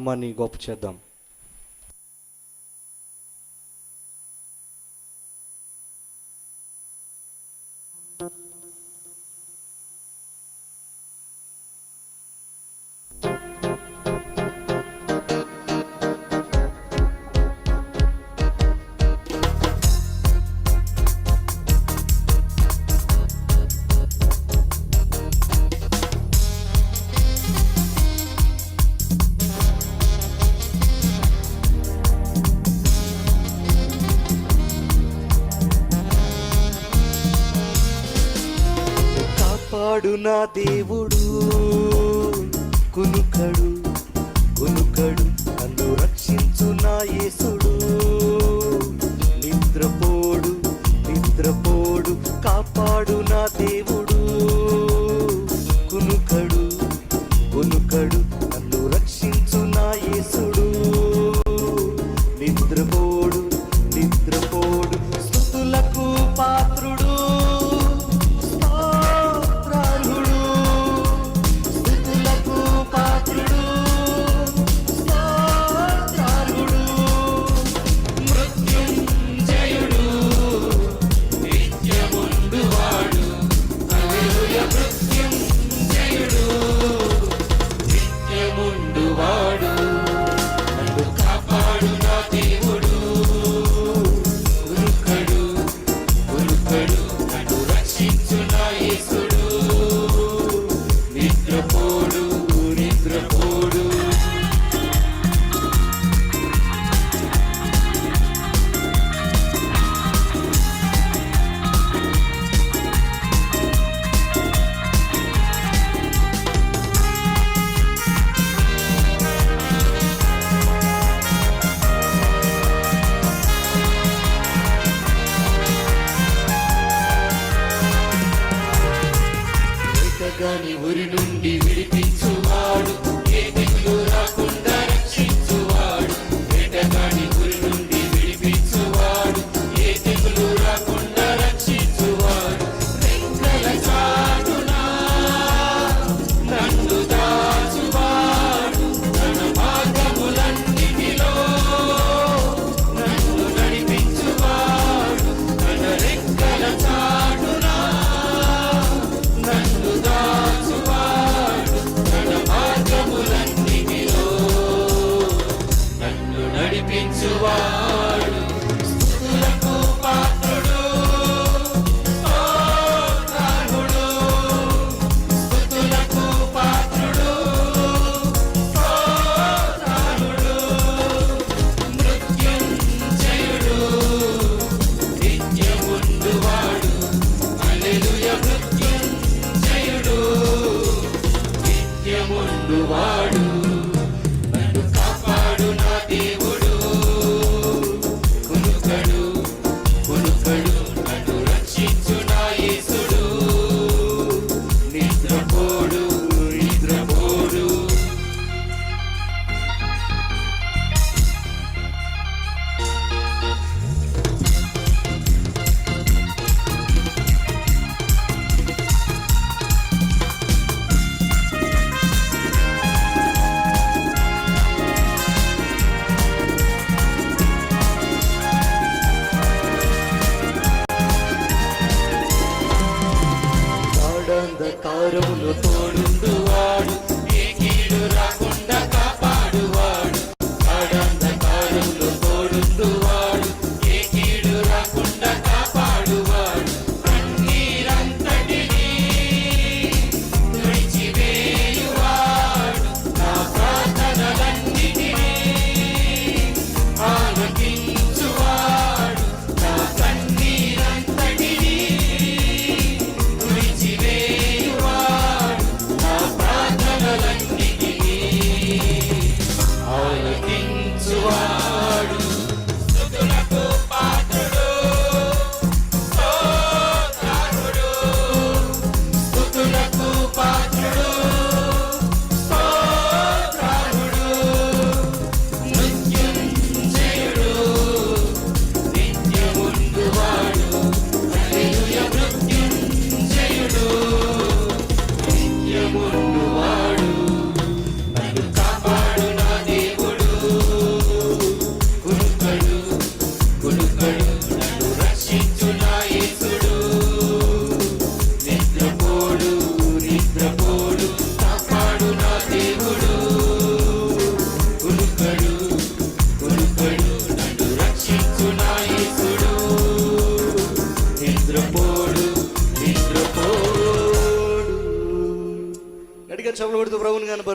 నామాన్ని గొప్ప చేద్దాం. కాపాడు నా దేవుడు, కునుకడు కునుకడు, నన్ను రక్షించు నా యేసుడు. నిద్రపోడు నిద్రపోడు, కాపాడు నా దేవుడు. కునుకడు కునుకడు, నన్ను రక్షించు నా యేసుడు. నిద్రపోడు నిద్రపోడు, స్తుతులకు పాత్రుడు, గాని ఊరి నుండి విడిపించువాడు, ఏ తెగులు రాకుండా రక్షించువాడు. వేటగాని ఊరి నుండి విడిపించువాడు, ఏ తెగులు రాకుండా రక్షించువాడు. రెక్కల చాటున నన్ను దాచువాడు, తన మార్గములన్నిటిలో నన్ను నడిపించువాడు. తన రెక్కల చాటున నన్ను దాచువాడు, తన మార్గములన్నిటిలో నన్ను నడిపించువాడు. స్తుతులకు పాత్రుడు, స్తోత్రార్హుడు. స్తుతులకు పాత్రుడు, స్తోత్రార్హుడు. మృత్యుంజయుడు, నిత్యముందువాడు. హల్లెలూయా. మృత్యుంజయుడు, నిత్యముందువాడు, నన్ను కాపాడు నా దేవుడు. కునుకడు కునుకడు, నన్ను రక్షించు నా యేసుడు. నిద్రపోడు నిద్రపోడు. గాఢాంధకారములో తోడుండువాడు, ఏ కీడు రాకుండా కాపాడువాడు. గాఢాంధకారములో తోడుండువాడు, ఏ కీడు రాకుండా కాపాడువాడు. కన్నీరంతటినీ తుడిచివేయువాడు, నా ప్రార్థనలన్నిటినీ ఆలకించువాడు. నా కన్నీరంతటినీ తుడిచివేయువాడు, నా ప్రార్థనలన్నిటినీ ఆలకించువాడు. స్తుతులకు పాత్రుడు, స్తోత్రార్హుడు. స్తుతులకు పాత్రుడు, స్తోత్రార్హుడు. మృత్యుంజయుడు, నిత్యముందువాడు. హల్లెలూయా. మృత్యుంజయుడు, నిత్యముందువాడు, నన్ను కాపాడు నా దేవుడు. ప్రభువుని కనబరు.